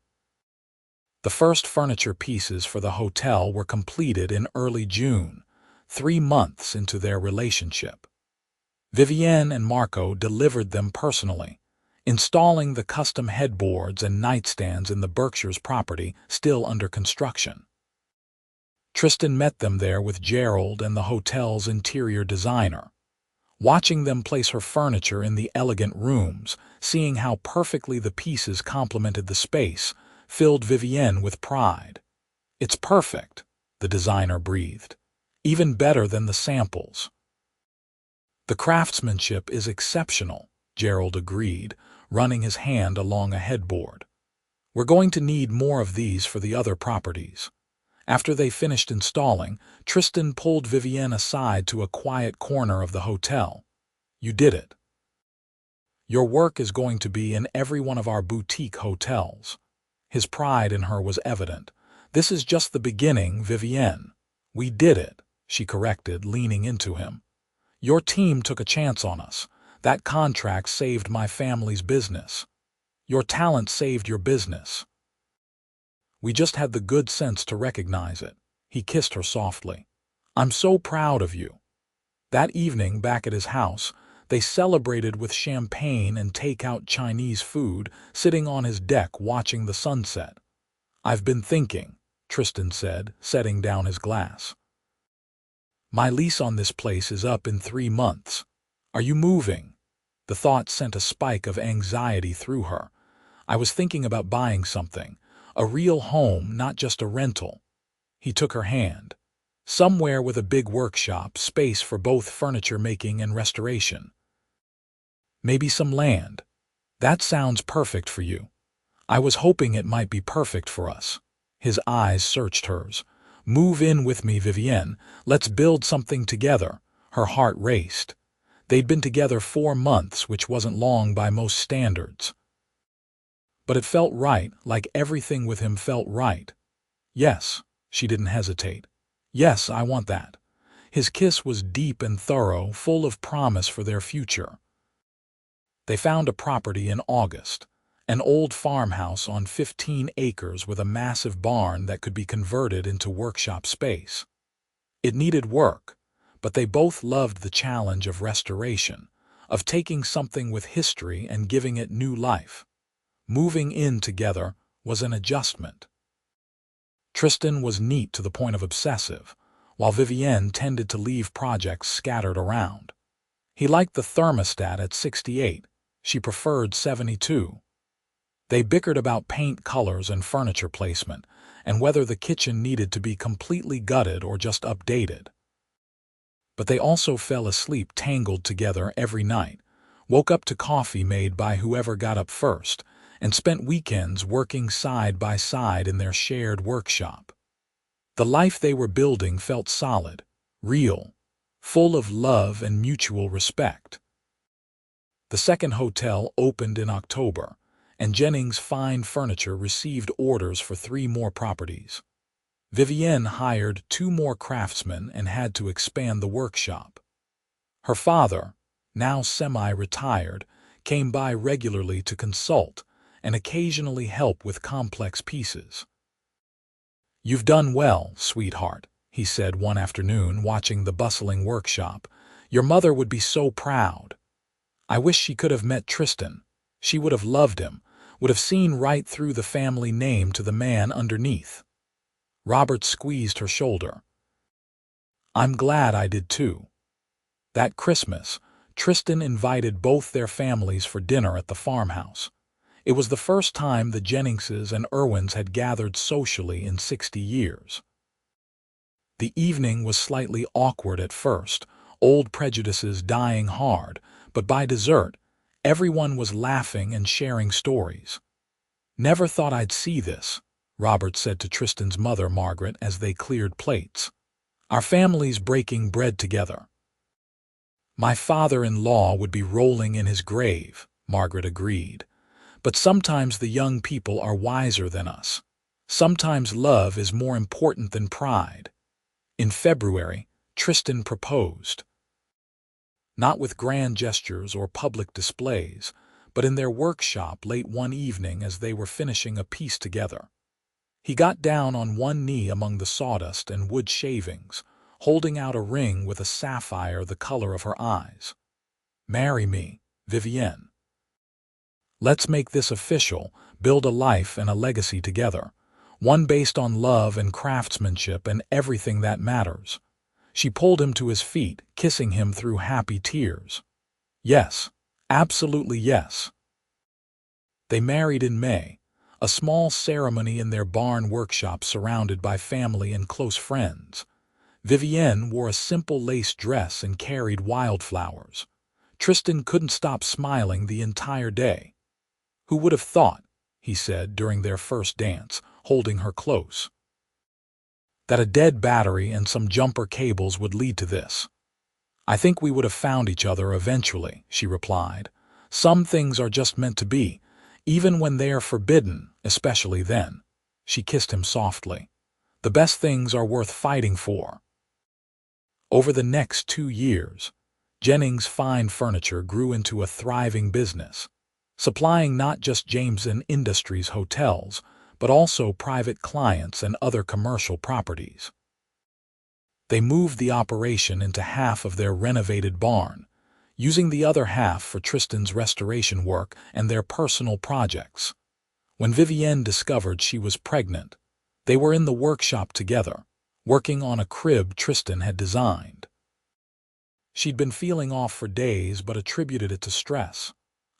The first furniture pieces for the hotel were completed in early June, 3 months into their relationship. Vivienne and Marco delivered them personally, installing the custom headboards and nightstands in the Berkshire's property still under construction. Tristan met them there with Gerald and the hotel's interior designer. Watching them place her furniture in the elegant rooms, seeing how perfectly the pieces complemented the space, filled Vivienne with pride. "It's perfect," the designer breathed. "Even better than the samples." "The craftsmanship is exceptional," Gerald agreed, running his hand along a headboard. "We're going to need more of these for the other properties." After they finished installing, Tristan pulled Vivienne aside to a quiet corner of the hotel. "You did it. Your work is going to be in every one of our boutique hotels." His pride in her was evident. "This is just the beginning, Vivienne." "We did it," she corrected, leaning into him. "Your team took a chance on us. That contract saved my family's business. Your talent saved your business. We just had the good sense to recognize it." He kissed her softly. "I'm so proud of you." That evening, back at his house, they celebrated with champagne and take-out Chinese food, sitting on his deck watching the sunset. "I've been thinking," Tristan said, setting down his glass. "My lease on this place is up in 3 months. Are you moving?" The thought sent a spike of anxiety through her. "I was thinking about buying something. A real home, not just a rental." He took her hand. "Somewhere with a big workshop, space for both furniture making and restoration. Maybe some land." "That sounds perfect for you." "I was hoping it might be perfect for us." His eyes searched hers. "Move in with me, Vivienne. Let's build something together." Her heart raced. They'd been together 4 months, which wasn't long by most standards. But it felt right, like everything with him felt right. Yes, she didn't hesitate. Yes, I want that. His kiss was deep and thorough, full of promise for their future. They found a property in August, an old farmhouse on 15 acres with a massive barn that could be converted into workshop space. It needed work, but they both loved the challenge of restoration, of taking something with history and giving it new life. Moving in together was an adjustment. Tristan was neat to the point of obsessive, while Vivienne tended to leave projects scattered around. He liked the thermostat at 68, she preferred 72. They bickered about paint colors and furniture placement, and whether the kitchen needed to be completely gutted or just updated. But they also fell asleep tangled together every night, woke up to coffee made by whoever got up first, and spent weekends working side by side in their shared workshop. The life they were building felt solid, real, full of love and mutual respect. The second hotel opened in October, and Jennings' Fine Furniture received orders for 3 more properties. Vivienne hired 2 more craftsmen and had to expand the workshop. Her father, now semi-retired, came by regularly to consult and occasionally help with complex pieces. "You've done well, sweetheart," he said one afternoon watching the bustling workshop. "Your mother would be so proud. I wish she could have met Tristan. She would have loved him, would have seen right through the family name to the man underneath." Robert squeezed her shoulder. "I'm glad I did too." That Christmas, Tristan invited both their families for dinner at the farmhouse. It was the first time the Jenningses and Irwins had gathered socially in 60 years. The evening was slightly awkward at first, old prejudices dying hard, but by dessert, everyone was laughing and sharing stories. "Never thought I'd see this," Robert said to Tristan's mother, Margaret, as they cleared plates. "Our families breaking bread together." "My father-in-law would be rolling in his grave," Margaret agreed. "But sometimes the young people are wiser than us. Sometimes love is more important than pride." In February, Tristan proposed. Not with grand gestures or public displays, but in their workshop late one evening as they were finishing a piece together. He got down on one knee among the sawdust and wood shavings, holding out a ring with a sapphire the color of her eyes. "Marry me, Vivienne. Let's make this official, build a life and a legacy together, one based on love and craftsmanship and everything that matters." She pulled him to his feet, kissing him through happy tears. "Yes, absolutely yes." They married in May, a small ceremony in their barn workshop surrounded by family and close friends. Vivienne wore a simple lace dress and carried wildflowers. Tristan couldn't stop smiling the entire day. "Who would have thought," he said during their first dance, holding her close, "that a dead battery and some jumper cables would lead to this?" "I think we would have found each other eventually," she replied. "Some things are just meant to be, even when they are forbidden, especially then." She kissed him softly. "The best things are worth fighting for." Over the next 2 years, Jennings' Fine Furniture grew into a thriving business, supplying not just Jameson Industries hotels, but also private clients and other commercial properties. They moved the operation into half of their renovated barn, using the other half for Tristan's restoration work and their personal projects. When Vivienne discovered she was pregnant, they were in the workshop together, working on a crib Tristan had designed. She'd been feeling off for days but attributed it to stress.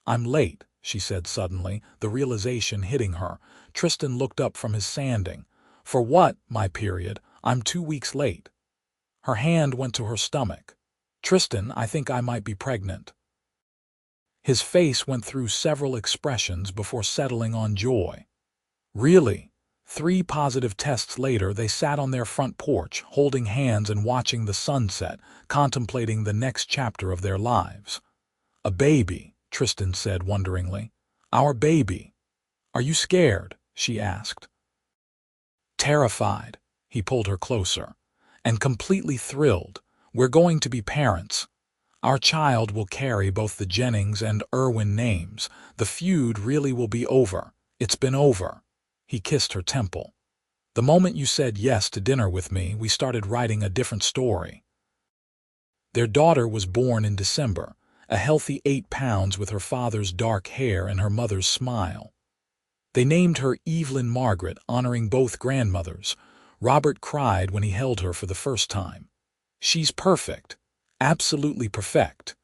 "I'm late," she said suddenly, the realization hitting her. Tristan looked up from his sanding. "For what, my period? I'm 2 weeks late." Her hand went to her stomach. "Tristan, I think I might be pregnant." His face went through several expressions before settling on joy. "Really?" 3 positive tests later, they sat on their front porch, holding hands and watching the sunset, contemplating the next chapter of their lives. "A baby," Tristan said wonderingly. "Our baby. "Are you scared?" she asked. Terrified, he pulled her closer. "And completely thrilled. We're going to be parents. Our child will carry both the Jennings and Irwin names. The feud really will be over. It's been over." He kissed her temple. "The moment you said yes to dinner with me, we started writing a different story." Their daughter was born in December, a healthy 8 pounds with her father's dark hair and her mother's smile. They named her Evelyn Margaret, honoring both grandmothers. Robert cried when he held her for the first time. "She's perfect. Absolutely perfect."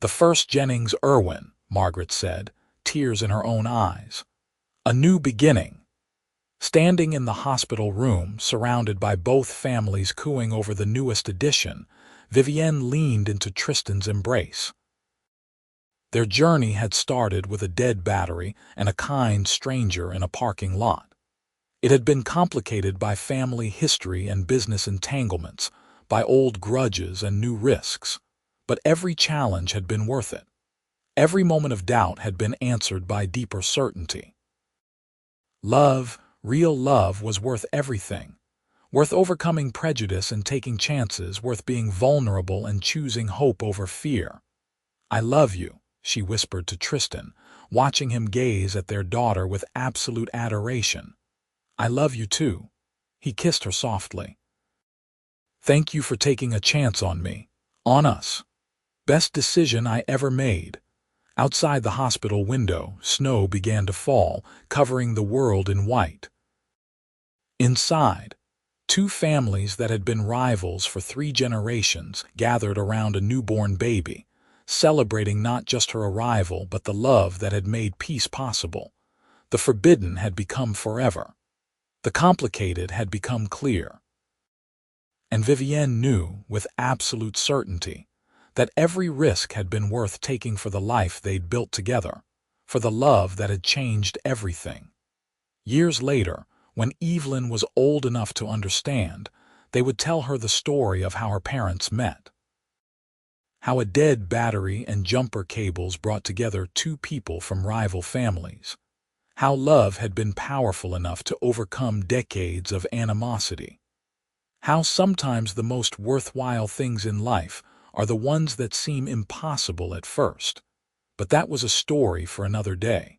"The first Jennings Irwin," Margaret said, tears in her own eyes. "A new beginning." Standing in the hospital room, surrounded by both families cooing over the newest addition, Vivienne leaned into Tristan's embrace. Their journey had started with a dead battery and a kind stranger in a parking lot. It had been complicated by family history and business entanglements, by old grudges and new risks. But every challenge had been worth it. Every moment of doubt had been answered by deeper certainty. Love, real love, was worth everything. Worth overcoming prejudice and taking chances, worth being vulnerable and choosing hope over fear. "I love you," she whispered to Tristan, watching him gaze at their daughter with absolute adoration. "I love you too." He kissed her softly. "Thank you for taking a chance on me, on us. Best decision I ever made." Outside the hospital window, snow began to fall, covering the world in white. Inside, two families that had been rivals for 3 generations gathered around a newborn baby, celebrating not just her arrival but the love that had made peace possible. The forbidden had become forever. The complicated had become clear. And Vivienne knew, with absolute certainty, that every risk had been worth taking for the life they'd built together, for the love that had changed everything. Years later, when Evelyn was old enough to understand, they would tell her the story of how her parents met. How a dead battery and jumper cables brought together two people from rival families. How love had been powerful enough to overcome decades of animosity. How sometimes the most worthwhile things in life are the ones that seem impossible at first. But that was a story for another day.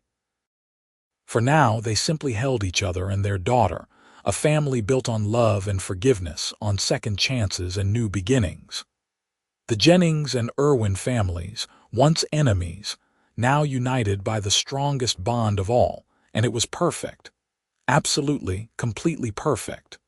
For now, they simply held each other and their daughter, a family built on love and forgiveness, on second chances and new beginnings. The Jennings and Irwin families, once enemies, now united by the strongest bond of all, and it was perfect. Absolutely, completely perfect.